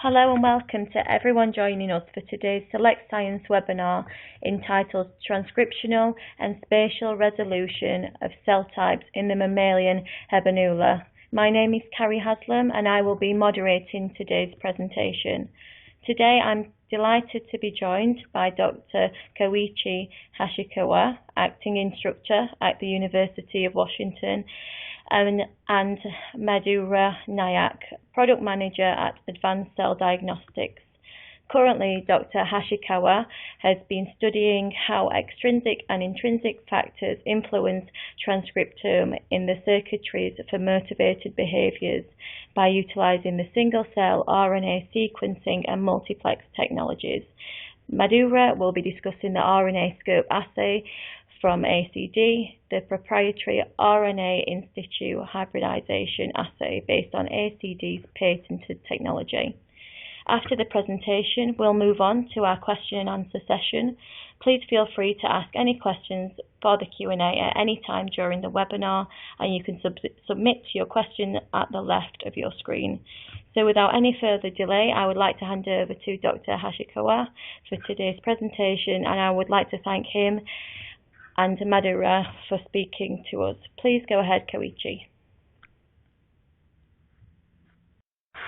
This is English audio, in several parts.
Hello and welcome to everyone joining us for today's Select Science webinar entitled Transcriptional and Spatial Resolution of Cell Types in the Mammalian Habenula. My name is Carrie Haslam and I will be moderating today's presentation. Today I'm delighted to be joined by Dr. Koichi Hashikawa, Acting Instructor at the University of Washington, and Madhura Nayak, Product Manager at Advanced Cell Diagnostics. Currently, Dr. Hashikawa has been studying how extrinsic and intrinsic factors influence transcriptome in the circuitries for motivated behaviors by utilizing the single-cell RNA sequencing and multiplex technologies. Madhura will be discussing the RNAscope assay from ACD, the proprietary RNA in situ hybridization assay based on ACD's patented technology. After the presentation, we'll move on to our question and answer session. Please feel free to ask any questions for the Q&A at any time during the webinar, and you can submit your question at the left of your screen. So without any further delay, I would like to hand over to Dr. Hashikawa for today's presentation, and I would like to thank him and Madhura for speaking to us. Please go ahead, Koichi.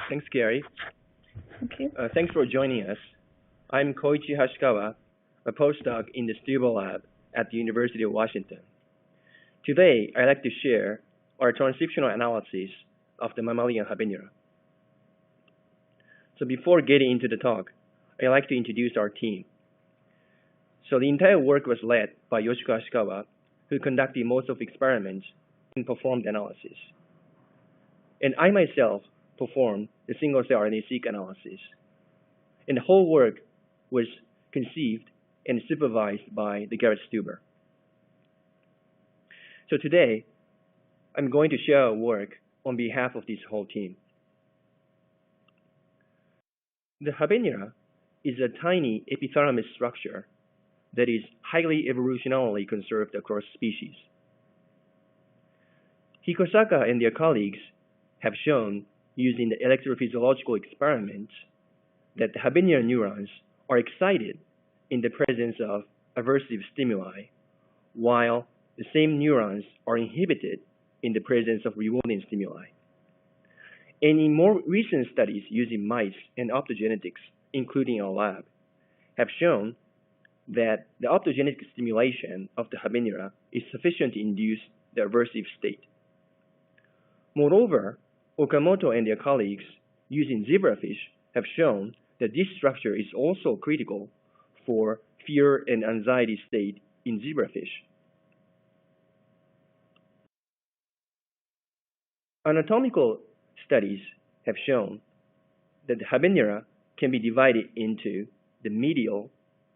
Thanks, Gary. Thank you. Thanks for joining us. I'm Koichi Hashikawa, a postdoc in the Spatial lab at the University of Washington. Today, I'd like to share our transcriptional analysis of the Mammalian Habenula. So before getting into the talk, I'd like to introduce our team. So the entire work was led by Yoshiko Hashikawa, who conducted most of the experiments and performed analysis. And I myself performed the single-cell RNA-seq analysis. And the whole work was conceived and supervised by the Garrett Stuber. So today, I'm going to share our work on behalf of this whole team. The Habenula is a tiny epithalamus structure that is highly evolutionarily conserved across species. Hikosaka and their colleagues have shown, using the electrophysiological experiments, that the Habenula neurons are excited in the presence of aversive stimuli, while the same neurons are inhibited in the presence of rewarding stimuli. And in more recent studies using mice and optogenetics, including our lab, have shown that the optogenetic stimulation of the Habenula is sufficient to induce the aversive state. Moreover, Okamoto and their colleagues using zebrafish have shown that this structure is also critical for fear and anxiety state in zebrafish. Anatomical studies have shown that the Habenula can be divided into the medial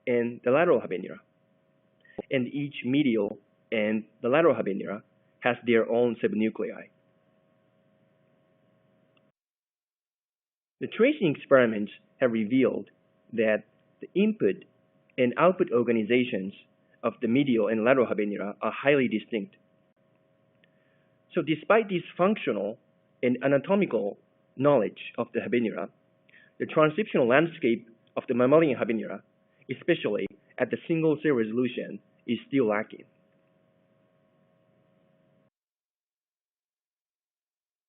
and the lateral Habenula. And each medial and the lateral Habenula has their own subnuclei. The tracing experiments have revealed that the input and output organizations of the medial and lateral Habenula are highly distinct. So despite this functional and anatomical knowledge of the Habenula, the transcriptional landscape of the Mammalian Habenula, especially at the single-cell resolution, is still lacking.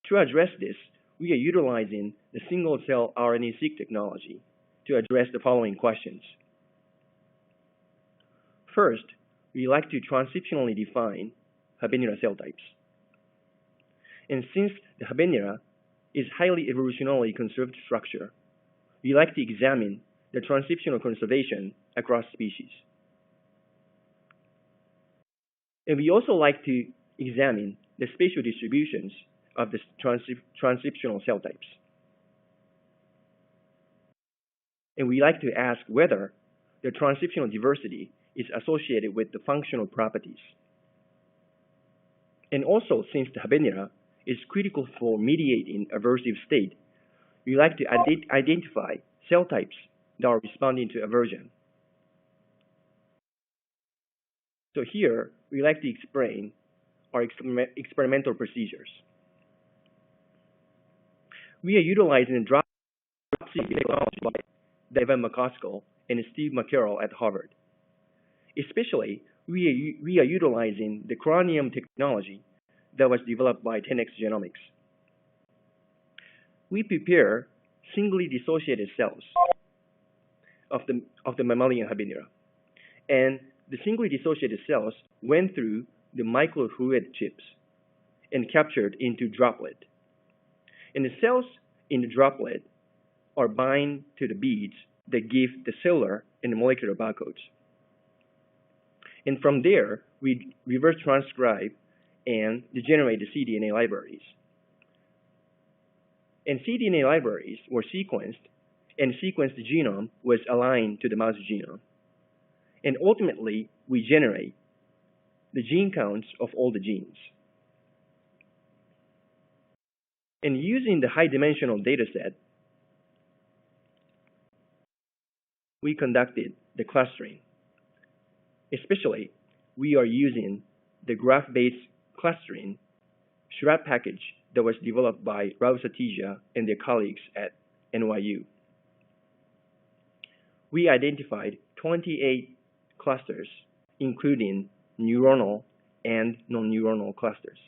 To address this, we are utilizing the single-cell RNA-seq technology to address the following questions. First, we like to transcriptionally define Habenula cell types. And since the Habenula is highly evolutionarily conserved structure, we like to examine the transcriptional conservation across species. And we also like to examine the spatial distributions of the transcriptional cell types. And we like to ask whether the transcriptional diversity is associated with the functional properties. And also, since the Habenula is critical for mediating aversive state, we like to identify cell types that are responding to aversion. So here, we like to explain our experimental procedures. We are utilizing a drop technology by David McCaskill and Steve McCarroll at Harvard. Especially, we are utilizing the cranium technology that was developed by 10x Genomics. We prepare singly dissociated cells of the mammalian habenula, and the singly dissociated cells went through the microfluid chips and captured into droplet. And the cells in the droplet are bind to the beads that give the cellular and the molecular barcodes. And from there, we reverse transcribe and generate the cDNA libraries. And cDNA libraries were sequenced, and sequenced genome was aligned to the mouse genome. And ultimately, we generate the gene counts of all the genes. And using the high-dimensional data set, we conducted the clustering. Especially, we are using the graph-based clustering SHRAP package that was developed by Rao Satija and their colleagues at NYU. We identified 28 clusters, including neuronal and non-neuronal clusters.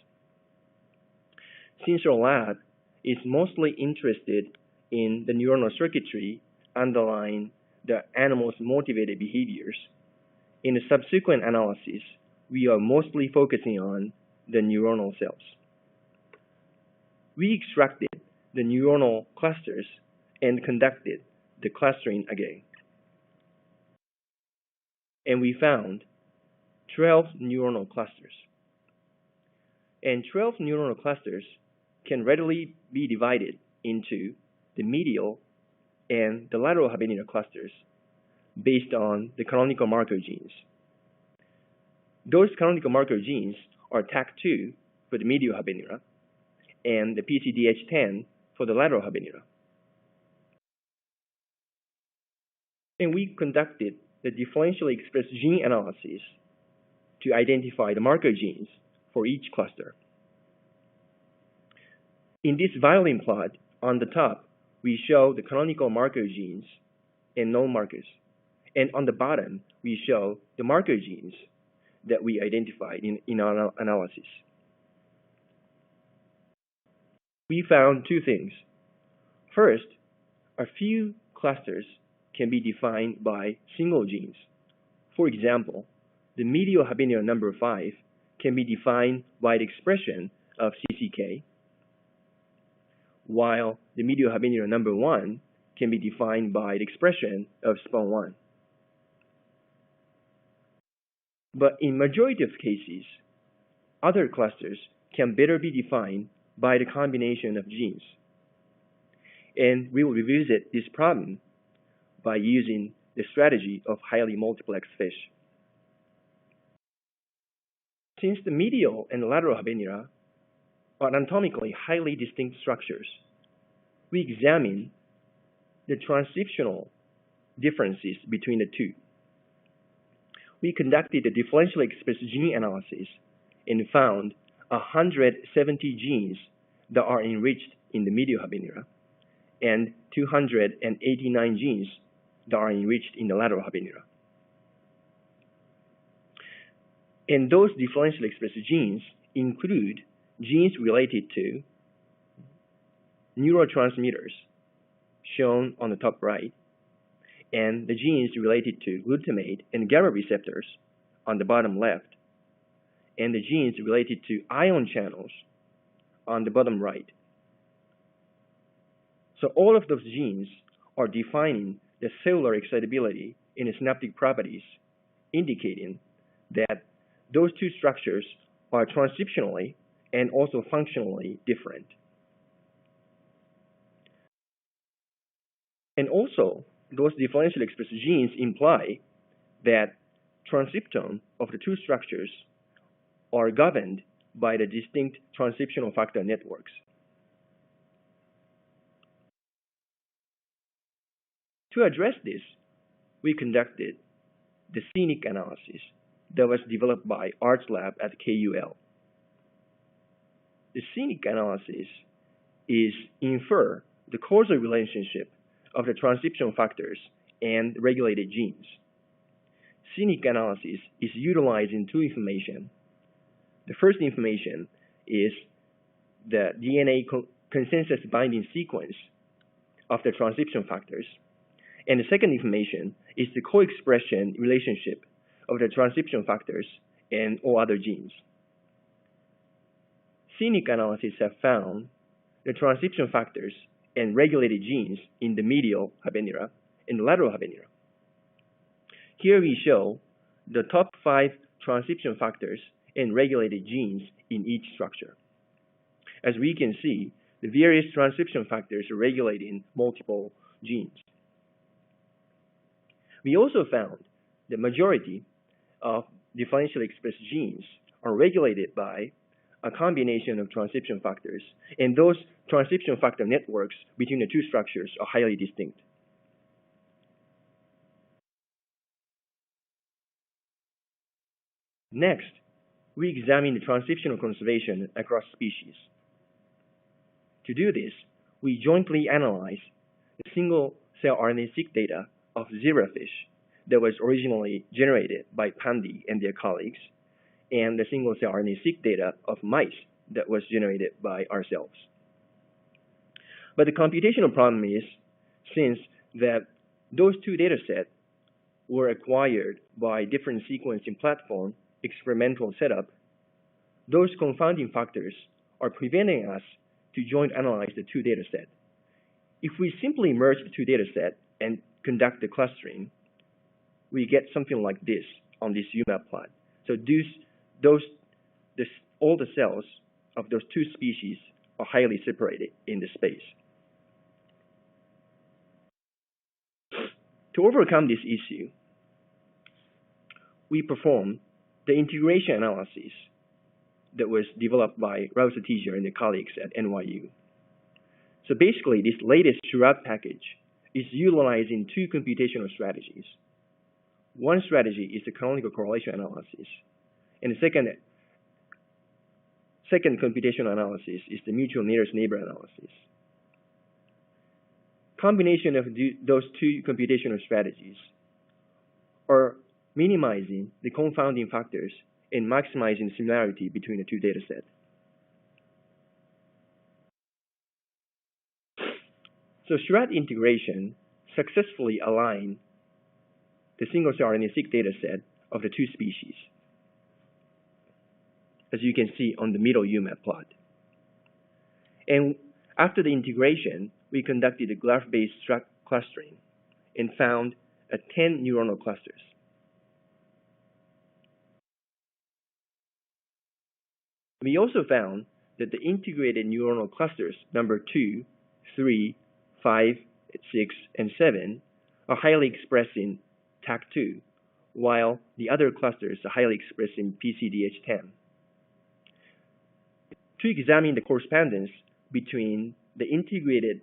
Since our lab is mostly interested in the neuronal circuitry underlying the animal's motivated behaviors, in the subsequent analysis, we are mostly focusing on the neuronal cells. We extracted the neuronal clusters and conducted the clustering again. And we found 12 neuronal clusters. And 12 neuronal clusters can readily be divided into the medial and the lateral habenula clusters based on the canonical marker genes. Those canonical marker genes are TAC2 for the medial habenula and the PCDH10 for the lateral habenula. And we conducted the differentially expressed gene analysis to identify the marker genes for each cluster. In this violin plot, on the top, we show the canonical marker genes and known markers. And on the bottom, we show the marker genes that we identified in our analysis. We found two things. First, a few clusters can be defined by single genes. For example, the medial habenula number 5 can be defined by the expression of CCK, while the medial habenula number 1 can be defined by the expression of SPON1. But in majority of cases, other clusters can better be defined by the combination of genes. And we will revisit this problem by using the strategy of highly multiplexed FISH. Since the medial and lateral habenula are anatomically highly distinct structures, we examine the transcriptional differences between the two. We conducted a differentially expressed gene analysis and found 170 genes that are enriched in the medial habenula and 289 genes that are enriched in the lateral habenula. And those differentially expressed genes include genes related to neurotransmitters, shown on the top right, and the genes related to glutamate and GABA receptors on the bottom left, and the genes related to ion channels on the bottom right. So all of those genes are defining the cellular excitability and the synaptic properties, indicating that those two structures are transcriptionally and also functionally different. And also, those differentially expressed genes imply that transcriptome of the two structures are governed by the distinct transcriptional factor networks. To address this, we conducted the scenic analysis that was developed by Arts Lab at KUL. The scenic analysis is infer the causal relationship of the transcription factors and regulated genes. Scenic analysis is utilizing two information. The first information is the DNA consensus binding sequence of the transcription factors. And the second information is the co-expression relationship of the transcription factors and all other genes. Scenic analysis have found the transcription factors and regulated genes in the medial habenula and the lateral habenula. Here we show the top 5 transcription factors and regulated genes in each structure. As we can see, the various transcription factors are regulating multiple genes. We also found the majority of differentially expressed genes are regulated by a combination of transcription factors, and those transcription factor networks between the two structures are highly distinct. Next, we examine the transcriptional conservation across species. To do this, we jointly analyze the single-cell RNA-seq data of zebrafish that was originally generated by Pandey and their colleagues, and the single-cell RNA-seq data of mice that was generated by ourselves. But the computational problem is, since that those two data sets were acquired by different sequencing platform, experimental setup, those confounding factors are preventing us to joint analyze the two data sets. If we simply merge the two data sets and conduct the clustering, we get something like this on this UMAP plot. So all the cells of those two species are highly separated in the space. To overcome this issue, we performed the integration analysis that was developed by Raul Satija and their colleagues at NYU. So basically, this latest Sherrod package is utilizing two computational strategies. One strategy is the canonical correlation analysis, and the second computational analysis is the mutual nearest neighbor analysis. Combination of those two computational strategies are minimizing the confounding factors and maximizing similarity between the two data sets. So Sherrod integration successfully aligned the single-cell RNA-seq data set of the two species, as you can see on the middle UMAP plot. And after the integration, we conducted a graph-based clustering and found 10 neuronal clusters. We also found that the integrated neuronal clusters number 2, 3, 5, 6, and 7 are highly expressed in TAC2, while the other clusters are highly expressed in PCDH10. To examine the correspondence between the integrated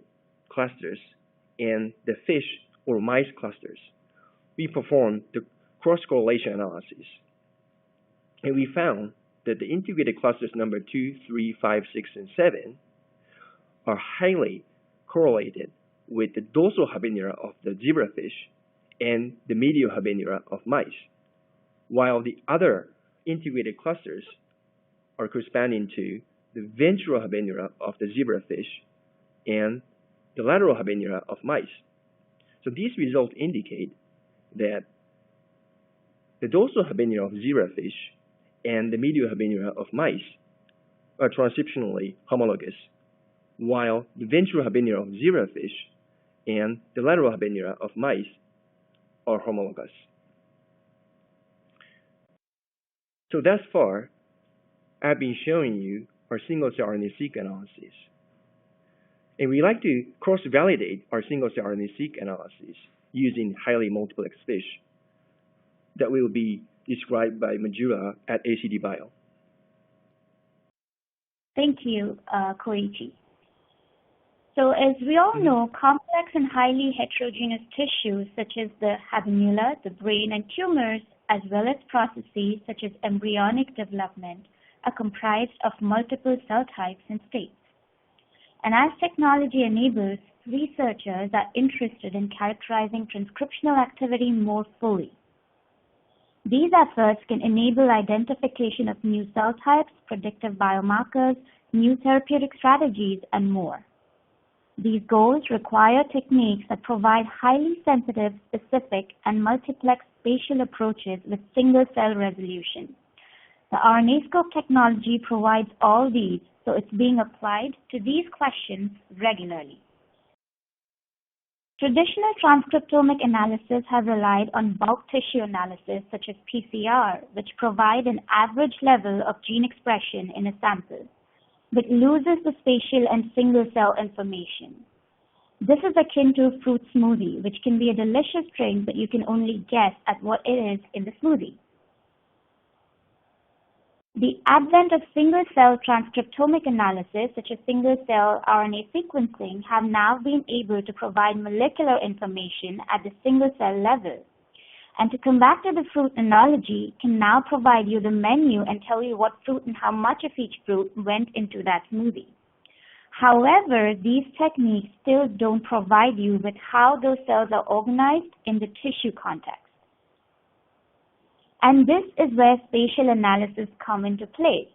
clusters and the fish or mice clusters, we performed the cross-correlation analysis. And we found that the integrated clusters number 2, 3, 5, 6, and 7 are highly correlated with the dorsal habenula of the zebrafish and the medial habenula of mice, while the other integrated clusters are corresponding to the ventral habenula of the zebrafish and the lateral habenula of mice. So these results indicate that the dorsal habenula of zebrafish and the medial habenula of mice are transcriptionally homologous, while the ventral habenula of zebrafish and the lateral habenula of mice are homologous. So thus far, I've been showing you our single-cell RNA-seq analysis. And we like to cross-validate our single-cell RNA-seq analysis using highly multiplex FISH that will be described by Madhura at ACD Bio. Thank you, Koichi. So as we all know, complex and highly heterogeneous tissues such as the habenula, the brain, and tumors, as well as processes such as embryonic development, are comprised of multiple cell types and states. And as technology enables, researchers are interested in characterizing transcriptional activity more fully. These efforts can enable identification of new cell types, predictive biomarkers, new therapeutic strategies, and more. These goals require techniques that provide highly sensitive, specific, and multiplex spatial approaches with single-cell resolution. The RNAscope technology provides all these, so it's being applied to these questions regularly. Traditional transcriptomic analysis has relied on bulk tissue analysis such as PCR, which provide an average level of gene expression in a sample, but loses the spatial and single-cell information. This is akin to a fruit smoothie, which can be a delicious drink, but you can only guess at what it is in the smoothie. The advent of single-cell transcriptomic analysis, such as single-cell RNA sequencing, have now been able to provide molecular information at the single-cell level. And to come back to the fruit analogy, can now provide you the menu and tell you what fruit and how much of each fruit went into that smoothie. However, these techniques still don't provide you with how those cells are organized in the tissue context. And this is where spatial analysis come into play.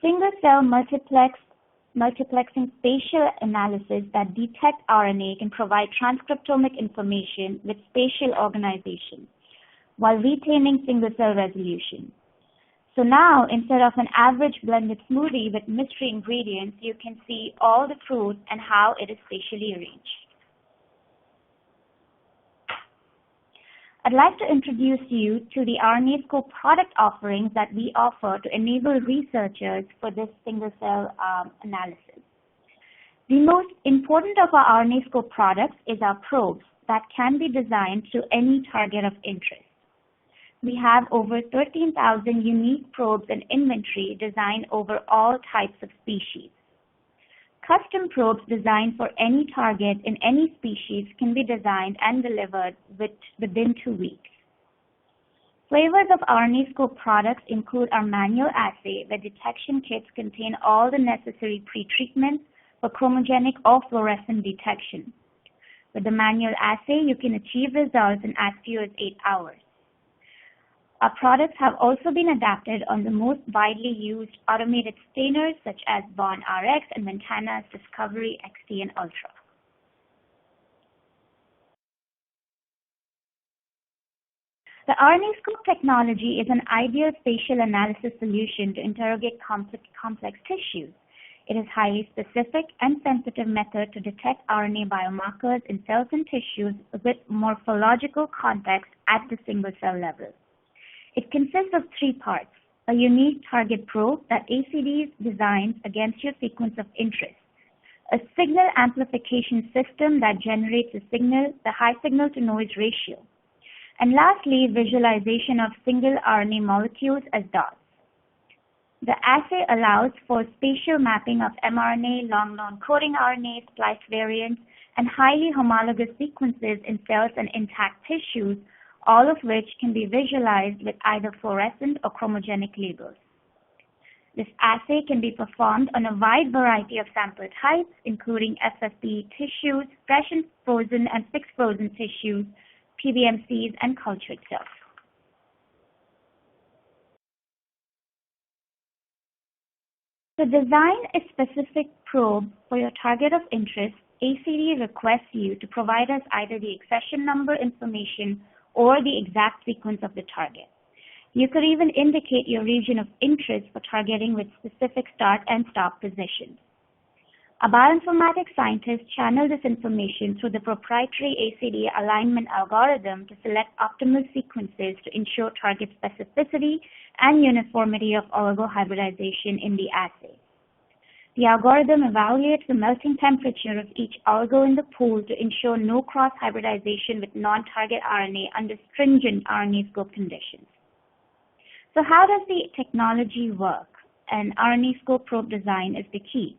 Single-cell multiplexing spatial analysis that detect RNA can provide transcriptomic information with spatial organization while retaining single-cell resolution. So now, instead of an average blended smoothie with mystery ingredients, you can see all the fruit and how it is spatially arranged. I'd like to introduce you to the RNAscope product offerings that we offer to enable researchers for this single-cell analysis. The most important of our RNAscope products is our probes that can be designed to any target of interest. We have over 13,000 unique probes in inventory designed over all types of species. Custom probes designed for any target in any species can be designed and delivered within 2 weeks. Flavors of RNAscope products include our manual assay, where detection kits contain all the necessary pretreatments for chromogenic or fluorescent detection. With the manual assay, you can achieve results in as few as 8 hours. Our products have also been adapted on the most widely used automated stainers such as Bond RX and Ventana's Discovery XT and Ultra. The RNAscope technology is an ideal spatial analysis solution to interrogate complex tissues. It is a highly specific and sensitive method to detect RNA biomarkers in cells and tissues with morphological context at the single-cell level. It consists of 3 parts: a unique target probe that ACDs designs against your sequence of interest, a signal amplification system that generates the high signal-to-noise ratio, and lastly, visualization of single RNA molecules as dots. The assay allows for spatial mapping of mRNA, long non-coding RNA, splice variants, and highly homologous sequences in cells and intact tissues, all of which can be visualized with either fluorescent or chromogenic labels. This assay can be performed on a wide variety of sample types, including FFPE tissues, fresh and frozen and fixed frozen tissues, PBMCs, and cultured cells. To design a specific probe for your target of interest, ACD requests you to provide us either the accession number information or the exact sequence of the target. You could even indicate your region of interest for targeting with specific start and stop positions. A bioinformatics scientist channeled this information through the proprietary ACD alignment algorithm to select optimal sequences to ensure target specificity and uniformity of oligo-hybridization in the assay. The algorithm evaluates the melting temperature of each oligo in the pool to ensure no cross-hybridization with non-target RNA under stringent RNAscope conditions. So how does the technology work? An RNAscope probe design is the key.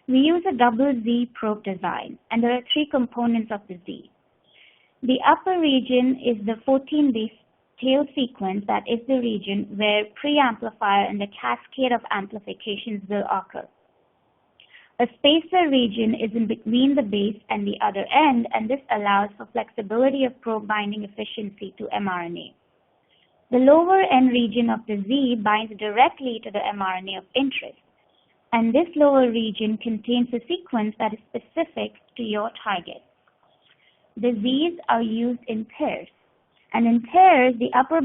We use a double Z probe design, and there are 3 components of the Z. The upper region is the 14-base tail sequence that is the region where preamplifier and the cascade of amplifications will occur. A spacer region is in between the base and the other end, and this allows for flexibility of probe binding efficiency to mRNA. The lower end region of the Z binds directly to the mRNA of interest, and this lower region contains a sequence that is specific to your target. The Zs are used in pairs, and in pairs, the upper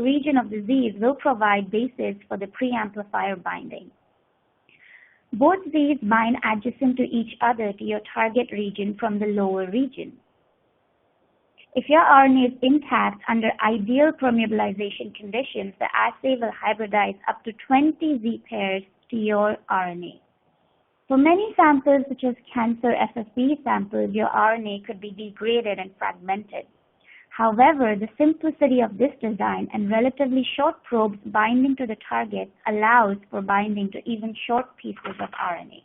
region of the Zs will provide bases for the preamplifier binding. Both Zs bind adjacent to each other to your target region from the lower region. If your RNA is intact under ideal permeabilization conditions, the assay will hybridize up to 20 Z pairs to your RNA. For many samples, such as cancer FFPE samples, your RNA could be degraded and fragmented. However, the simplicity of this design and relatively short probes binding to the target allows for binding to even short pieces of RNA.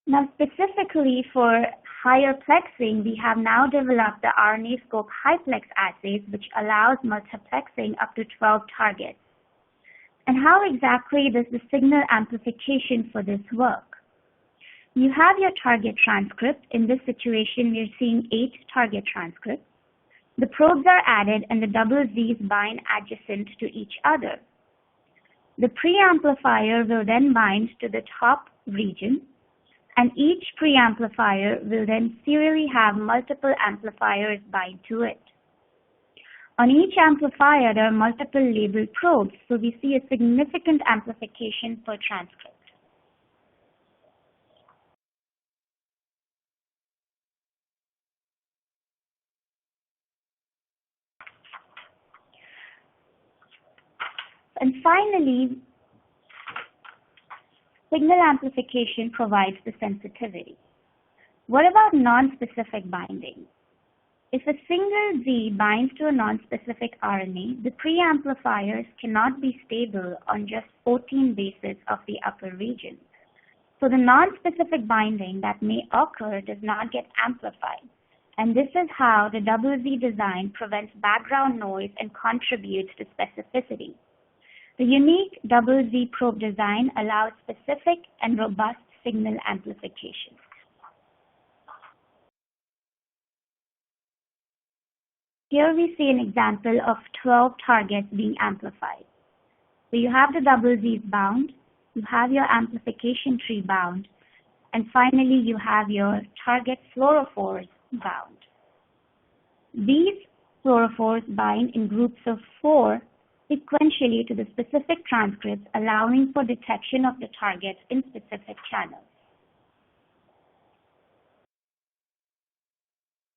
Now, specifically for higher plexing, we have now developed the RNAscope HiPlex assays, which allows multiplexing up to 12 targets. And how exactly does the signal amplification for this work? You have your target transcript. In this situation, we're seeing 8 target transcripts. The probes are added and the double Zs bind adjacent to each other. The preamplifier will then bind to the top region, and each preamplifier will then serially have multiple amplifiers bind to it. On each amplifier, there are multiple labeled probes, so we see a significant amplification per transcript. And finally, signal amplification provides the sensitivity. What about non-specific binding? If a single Z binds to a non-specific RNA, the preamplifiers cannot be stable on just 14 bases of the upper region. So the non-specific binding that may occur does not get amplified. And this is how the double Z design prevents background noise and contributes to specificity. The unique double Z probe design allows specific and robust signal amplification. Here we see an example of 12 targets being amplified. So you have the double Z's bound, you have your amplification tree bound, and finally you have your target fluorophores bound. These fluorophores bind in groups of 4 sequentially to the specific transcripts, allowing for detection of the targets in specific channels.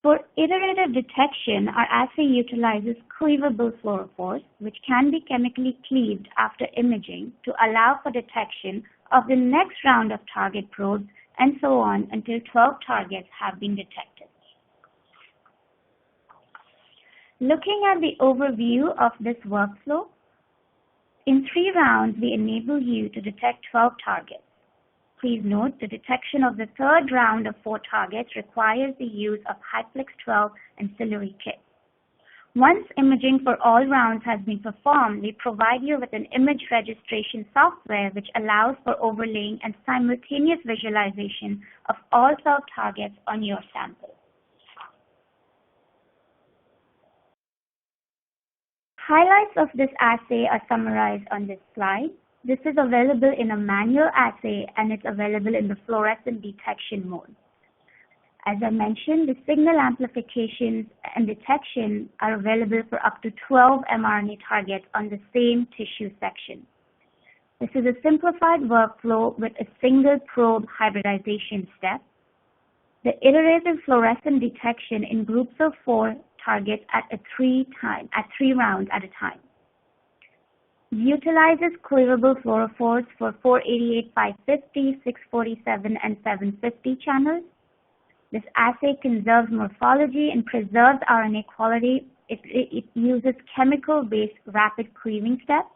For iterative detection, our assay utilizes cleavable fluorophores, which can be chemically cleaved after imaging to allow for detection of the next round of target probes, and so on until 12 targets have been detected. Looking at the overview of this workflow, in 3 rounds, we enable you to detect 12 targets. Please note the detection of the 3rd round of 4 targets requires the use of HiPlex 12 and ciliary kits. Once imaging for all rounds has been performed, we provide you with an image registration software which allows for overlaying and simultaneous visualization of all 12 targets on your sample. Highlights of this assay are summarized on this slide. This is available in a manual assay and it's available in the fluorescent detection mode. As I mentioned, the signal amplifications and detection are available for up to 12 mRNA targets on the same tissue section. This is a simplified workflow with a single probe hybridization step. The iterative fluorescent detection in groups of 4 targets at 3 rounds at a time. Utilizes cleavable fluorophores for 488, 550, 647, and 750 channels. This assay conserves morphology and preserves RNA quality. It uses chemical-based rapid cleaving steps.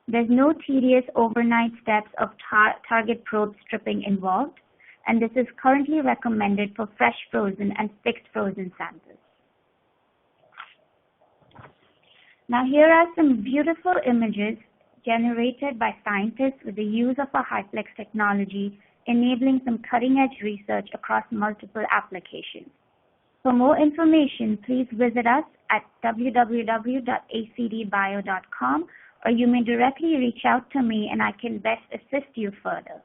There's no tedious overnight steps of target probe stripping involved, and this is currently recommended for fresh frozen and fixed frozen samples. Now here are some beautiful images generated by scientists with the use of our HiPlex technology, enabling some cutting-edge research across multiple applications. For more information, please visit us at www.acdbio.com, or you may directly reach out to me and I can best assist you further.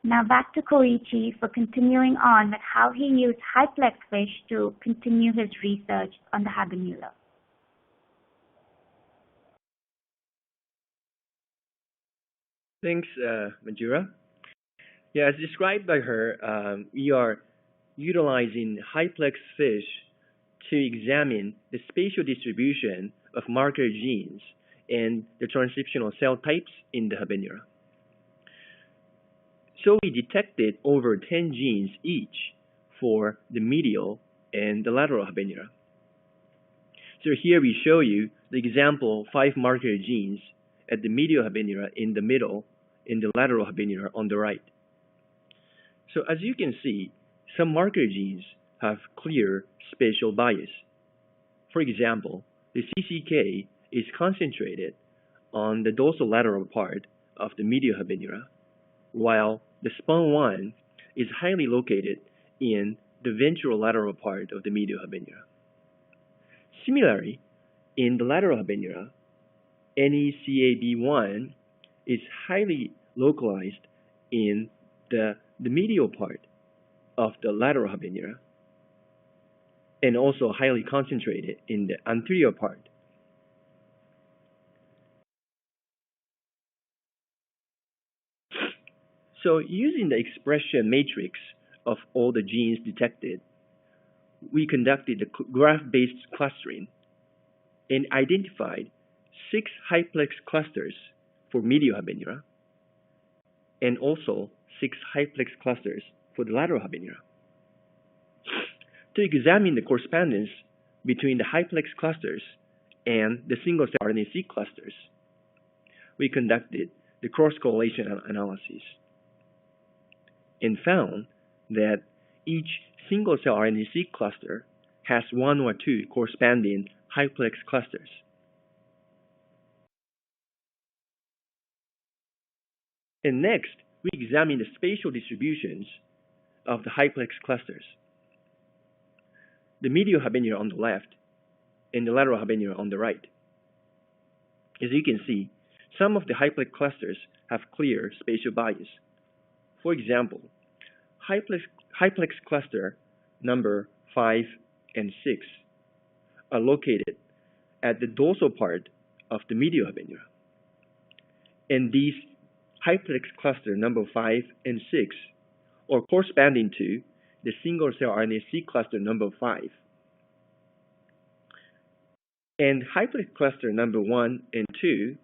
Now back to Koichi for continuing on with how he used HiPlex FISH to continue his research on the Habenula. Thanks, Madhura. Yeah, as described by her, we are utilizing HiPlex FISH to examine the spatial distribution of marker genes and the transcriptional cell types in the Habenula. So we detected over 10 genes each for the medial and the lateral Habenula. So here we show you the example 5 marker genes at the medial Habenula in the middle, in the lateral Habenula on the right. So as you can see, some marker genes have clear spatial bias. For example, the CCK is concentrated on the dorsolateral part of the medial Habenula, while the SPON1 is highly located in the ventral lateral part of the medial Habenula. Similarly, in the lateral Habenula, NECAB1 is highly localized in the medial part of the lateral Habenula, and also highly concentrated in the anterior part. So using the expression matrix of all the genes detected, we conducted the graph-based clustering and identified 6 HiPlex clusters for medial Habenula and also 6 HiPlex clusters for the lateral Habenula. To examine the correspondence between the HiPlex clusters and the single-cell RNA-seq clusters, we conducted the cross-correlation analysis and found that each single-cell RNA-seq cluster has 1 or 2 corresponding HiPlex clusters. And next, we examine the spatial distributions of the HiPlex clusters. The medial Habenula on the left and the lateral Habenula on the right. As you can see, some of the HiPlex clusters have clear spatial bias. For example, HiPlex cluster number 5 and 6 are located at the dorsal part of the medial Habenula. And these HiPlex cluster number 5 and 6 are corresponding to the single-cell RNA-seq cluster number 5. And HiPlex cluster number 1 and 2,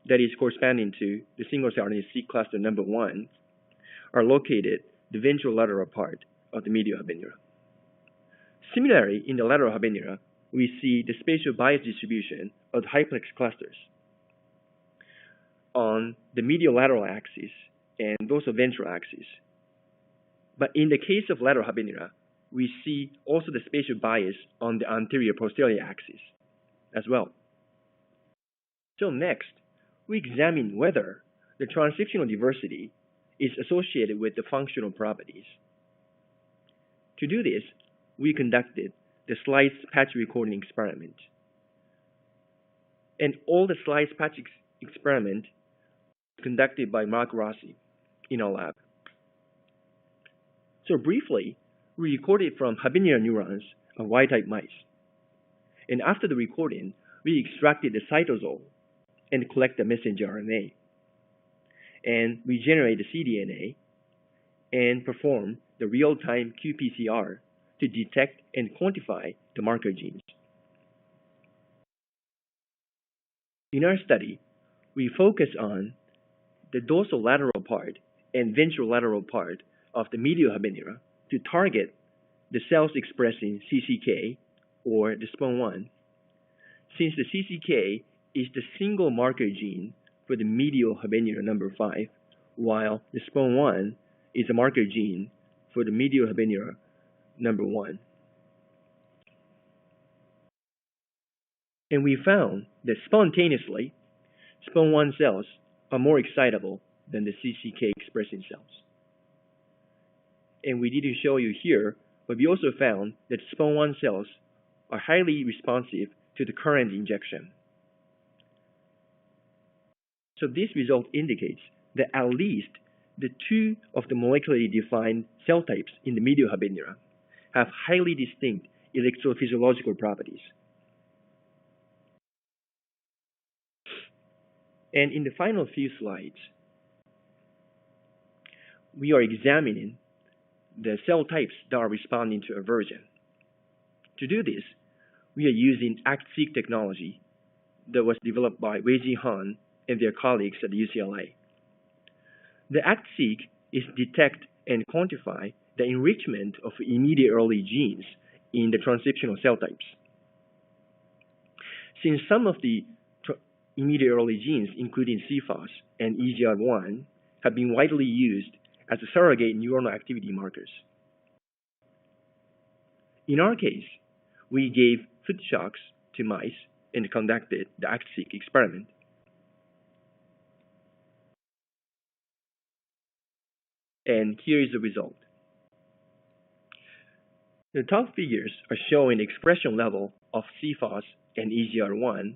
that is corresponding to the single-cell RNA-seq cluster number 1, are located the ventral lateral part of the medial Habenula. Similarly, in the lateral Habenula, we see the spatial bias distribution of the HiPlex clusters on the medial lateral axis and dorsal ventral axis. But in the case of lateral Habenula, we see also the spatial bias on the anterior posterior axis as well. So next, we examine whether the transcriptional diversity is associated with the functional properties. To do this, we conducted the slice patch recording experiment. And all the slice patch experiment conducted by Mark Rossi in our lab. So briefly, we recorded from Habenula neurons of wild-type mice. And after the recording, we extracted the cytosol and collect the messenger RNA. And we generate the cDNA and perform the real-time qPCR to detect and quantify the marker genes. In our study, we focus on the dorsolateral part and ventrolateral part of the medial Habenula to target the cells expressing CCK or the SPON1, since the CCK is the single marker gene for the medial Habenula number 5, while the SPON1 is a marker gene for the medial Habenula number 1. And we found that spontaneously, SPON1 cells are more excitable than the CCK expressing cells. And we didn't show you here, but we also found that SPON1 cells are highly responsive to the current injection. So this result indicates that at least the two of the molecularly defined cell types in the medial habenula have highly distinct electrophysiological properties. And in the final few slides, we are examining the cell types that are responding to aversion. To do this, we are using ACT-seq technology that was developed by Wei-Ji Han and their colleagues at UCLA. The ACT-seq is detect and quantify the enrichment of immediate early genes in the transcriptional cell types. Since some of the immediate early genes, including CFOS and EGR1, have been widely used as a surrogate neuronal activity markers. In our case, we gave foot shocks to mice and conducted the ACT-seq experiment. And here is the result. The top figures are showing the expression level of CFOS and EGR1.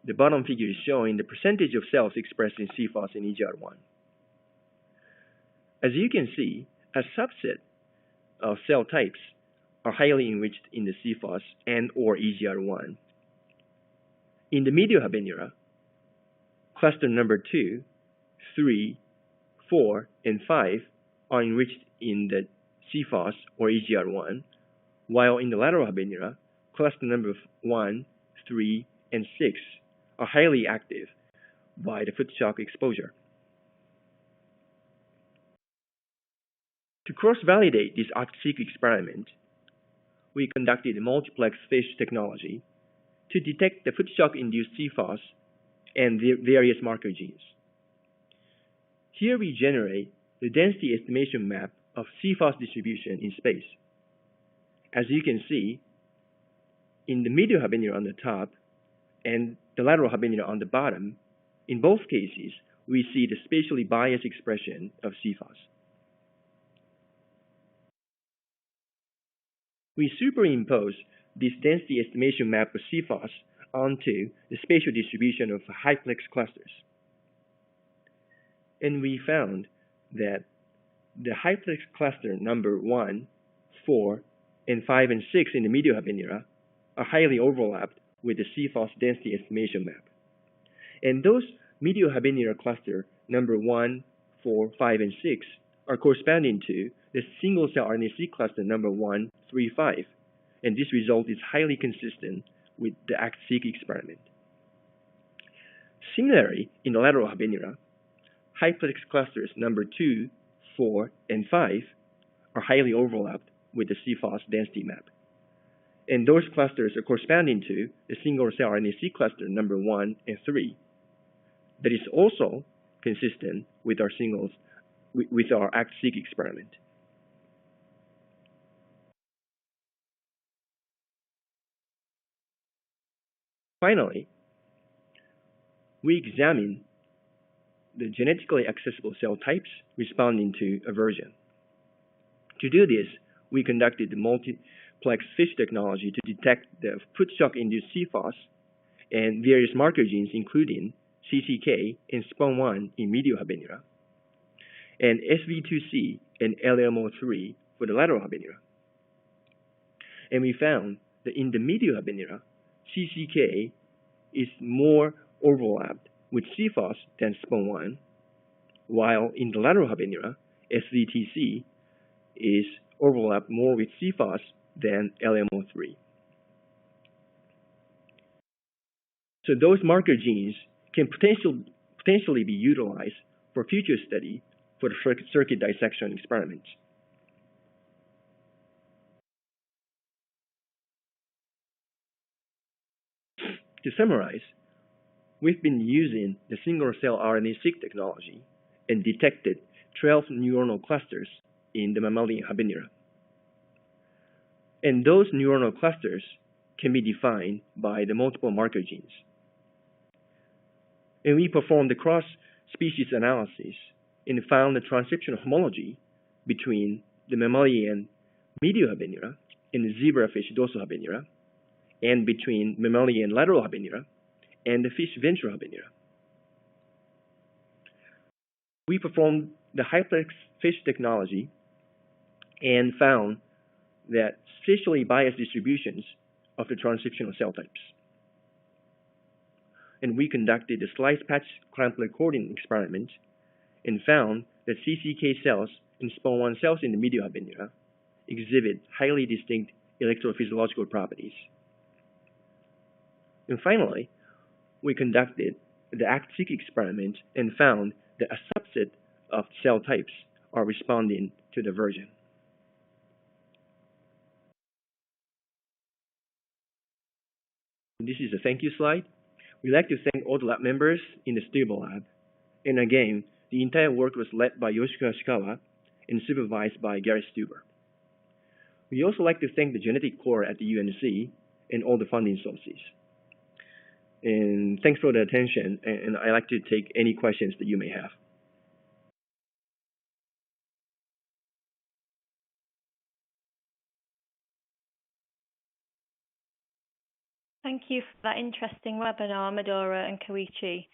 The bottom figure is showing the percentage of cells expressing CFOS and EGR1. As you can see, a subset of cell types are highly enriched in the CFOS and or EGR1. In the medial habenula, cluster number 2, 3, 4, and 5 are enriched in the CFOS or EGR1, while in the lateral habenula, cluster number 1, 3, and 6 are highly active by the foot shock exposure. To cross-validate this ACT-seq experiment, we conducted a multiplex FISH technology to detect the foot shock-induced CFOS and various marker genes. Here we generate the density estimation map of CFOS distribution in space. As you can see, in the medial habenula on the top and the lateral habenula on the bottom, in both cases, we see the spatially biased expression of CFOS. We superimpose this density estimation map of CFOS onto the spatial distribution of HiPlex clusters. And we found that the HiPlex cluster number 1, 4, and 5 and 6 in the medial habenula are highly overlapped with the CFOS density estimation map. And those medial habenula cluster number 1, 4, 5, and 6 are corresponding to the single-cell RNA-seq cluster number 1, 3, 5. And this result is highly consistent with the ACT-seq experiment. Similarly, in the lateral habenula, HiPlex clusters number 2, 4, and 5 are highly overlapped with the CFOS density map. And those clusters are corresponding to the single-cell RNA-seq cluster number 1 and 3. That is also consistent with our ACT-seq experiment. Finally, we examine the genetically accessible cell types responding to aversion. To do this, we conducted the multiplex FISH technology to detect the foot shock-induced CFOS and various marker genes, including CCK and SPON1 in medial habenula, and SV2C and LMO3 for the lateral habenula. And we found that in the medial habenula, CCK is more overlapped with CFOS than SPON1, while in the lateral habenula, SVTC is overlapped more with CFOS than LMO3. So those marker genes can potentially be utilized for future study for the circuit dissection experiments. To summarize, we've been using the single-cell RNA-seq technology and detected 12 neuronal clusters in the mammalian habenula. And those neuronal clusters can be defined by the multiple marker genes. And we performed the cross-species analysis and found the transcriptional homology between the mammalian medial habenula and the zebrafish dorsal habenula, and between mammalian lateral habenula and the fish ventral habenula. We performed the HiPlex FISH technology and found that spatially biased distributions of the transcriptional cell types. And we conducted the slice patch clamp recording experiment and found that CCK cells and SPON1 cells in the medial habenula exhibit highly distinct electrophysiological properties. And finally, we conducted the ACT-seq experiment and found that a subset of cell types are responding to the version. This is a thank you slide. We'd like to thank all the lab members in the stable lab. And again, the entire work was led by Yoshiko Hashikawa and supervised by Gary Stuber. We also like to thank the genetic core at the UNC and all the funding sources. And thanks for the attention, and I'd like to take any questions that you may have. Thank you for that interesting webinar, Madhura and Koichi.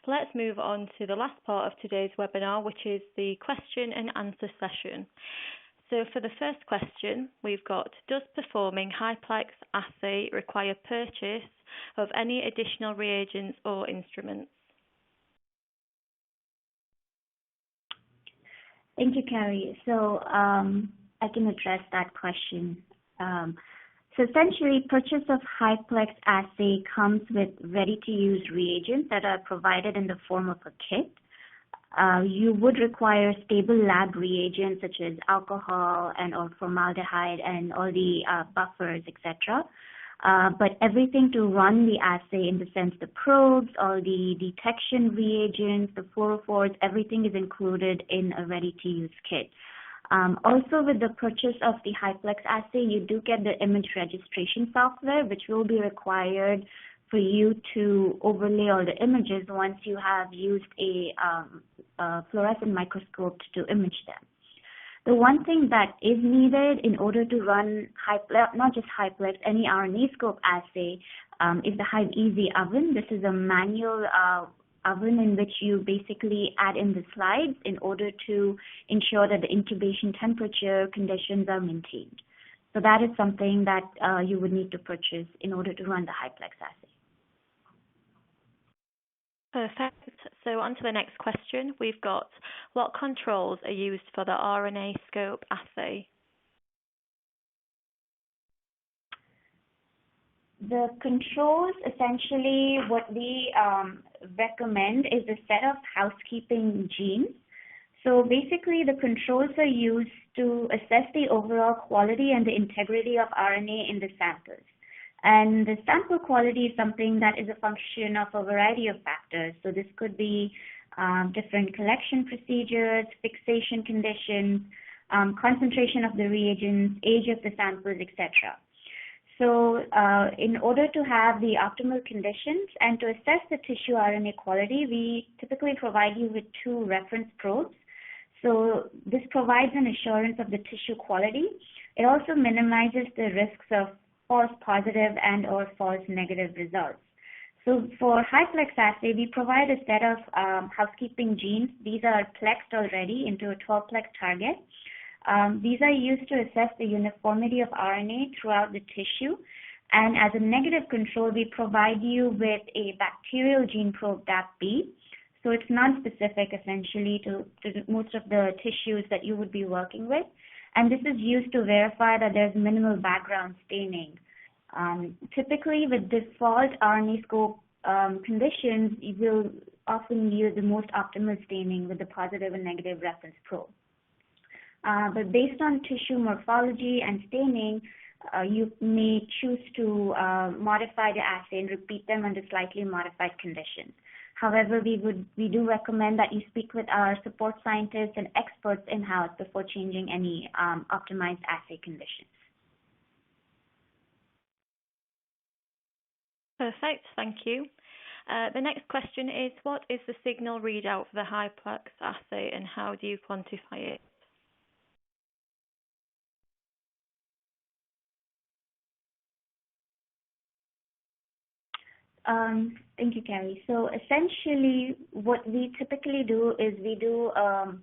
Let's move on to the last part of today's webinar, which is the question and answer session. So for the first question, we've got, does performing HiPlex assay require purchase of any additional reagents or instruments? Thank you, Carrie. So I can address that question. So essentially, purchase of HiPlex assay comes with ready-to-use reagents that are provided in the form of a kit. You would require stable lab reagents such as alcohol and or formaldehyde and all the buffers, etc. But everything to run the assay, in the sense the probes, all the detection reagents, the fluorophores, everything is included in a ready-to-use kit. Also, with the purchase of the HiPlex assay, you do get the image registration software, which will be required for you to overlay all the images once you have used a fluorescent microscope to image them. The one thing that is needed in order to run not just HiPlex, any RNAscope assay, is the HiveEasy oven. This is a manual oven in which you basically add in the slides in order to ensure that the incubation temperature conditions are maintained. So that is something that you would need to purchase in order to run the HiPlex assay. Perfect. So on to the next question. We've got, what controls are used for the RNAscope assay? The controls, essentially what we recommend is a set of housekeeping genes. So basically the controls are used to assess the overall quality and the integrity of RNA in the samples. And the sample quality is something that is a function of a variety of factors. So this could be different collection procedures, fixation conditions, concentration of the reagents, age of the samples, etc. So in order to have the optimal conditions and to assess the tissue RNA quality, we typically provide you with 2 reference probes. So this provides an assurance of the tissue quality. It also minimizes the risks of false positive and or false negative results. So for HiPlex assay, we provide a set of housekeeping genes. These are plexed already into a 12-plex target. These are used to assess the uniformity of RNA throughout the tissue. And as a negative control, we provide you with a bacterial gene probe, DAP-B. So it's non-specific, essentially, to most of the tissues that you would be working with. And this is used to verify that there's minimal background staining. Typically, with default RNAscope conditions, you will often use the most optimal staining with the positive and negative reference probe. But based on tissue morphology and staining, you may choose to modify the assay and repeat them under slightly modified conditions. However, we do recommend that you speak with our support scientists and experts in-house before changing any optimized assay conditions. Perfect, thank you. The next question is, what is the signal readout for the HiPlex assay and how do you quantify it? Thank you, Carrie. So essentially, what we typically do is we do a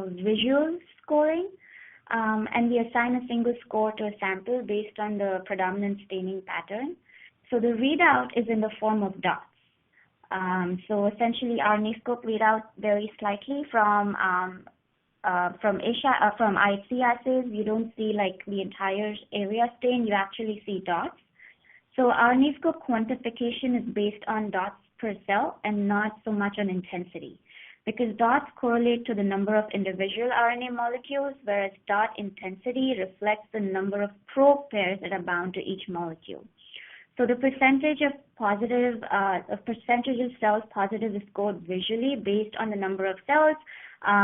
visual scoring, and we assign a single score to a sample based on the predominant staining pattern. So the readout is in the form of dots. So essentially, our RNAscope readout varies slightly from IHC assays. You don't see like the entire area stain; you actually see dots. So our RNAscope quantification is based on dots per cell and not so much on intensity, because dots correlate to the number of individual RNA molecules, whereas dot intensity reflects the number of probe pairs that are bound to each molecule. So the percentage of cells positive is scored visually based on the number of cells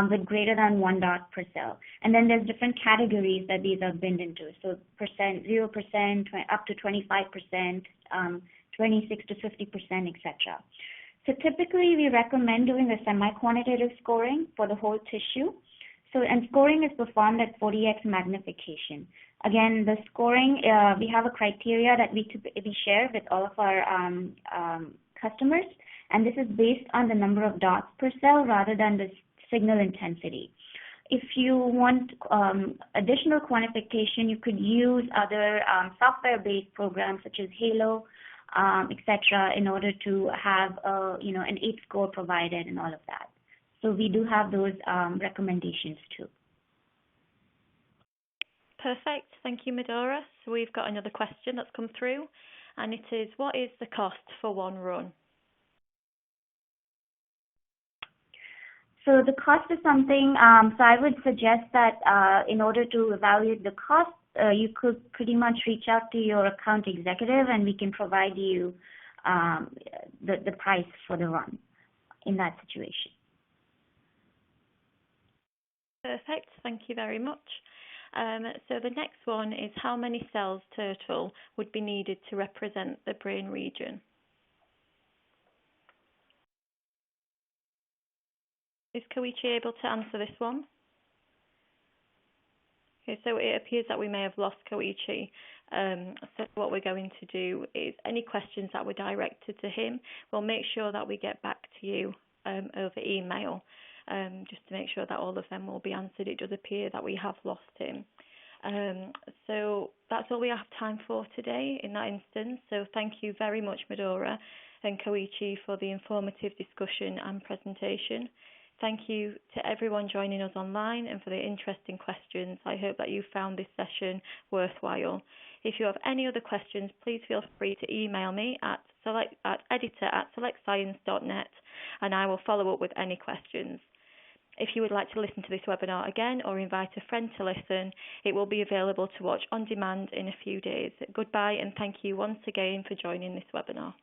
with greater than 1 dot per cell. And then there's different categories that these are binned into. So 0%, up to 25%, 26 to 50%, etc. So typically we recommend doing a semi-quantitative scoring for the whole tissue. So, and scoring is performed at 40x magnification. Again, the scoring, we have a criteria that we share with all of our customers, and this is based on the number of dots per cell rather than the signal intensity. If you want additional quantification, you could use other software-based programs such as Halo, etc., in order to have an 8 score provided and all of that. So we do have those recommendations too. Perfect. Thank you, Madhura. So we've got another question that's come through, and it is, what is the cost for one run? So the cost is something, so I would suggest that in order to evaluate the cost, you could pretty much reach out to your account executive and we can provide you the price for the run in that situation. Perfect. Thank you very much. So the next one is, how many cells total would be needed to represent the brain region? Is Koichi able to answer this one? Okay, so it appears that we may have lost Koichi. So what we're going to do is, any questions that were directed to him, we'll make sure that we get back to you over email, just to make sure that all of them will be answered. It does appear that we have lost him. So that's all we have time for today in that instance. So thank you very much, Madhura and Koichi, for the informative discussion and presentation. Thank you to everyone joining us online and for the interesting questions. I hope that you found this session worthwhile. If you have any other questions, please feel free to email me at editor@selectscience.net, and I will follow up with any questions. If you would like to listen to this webinar again or invite a friend to listen, it will be available to watch on demand in a few days. Goodbye, and thank you once again for joining this webinar.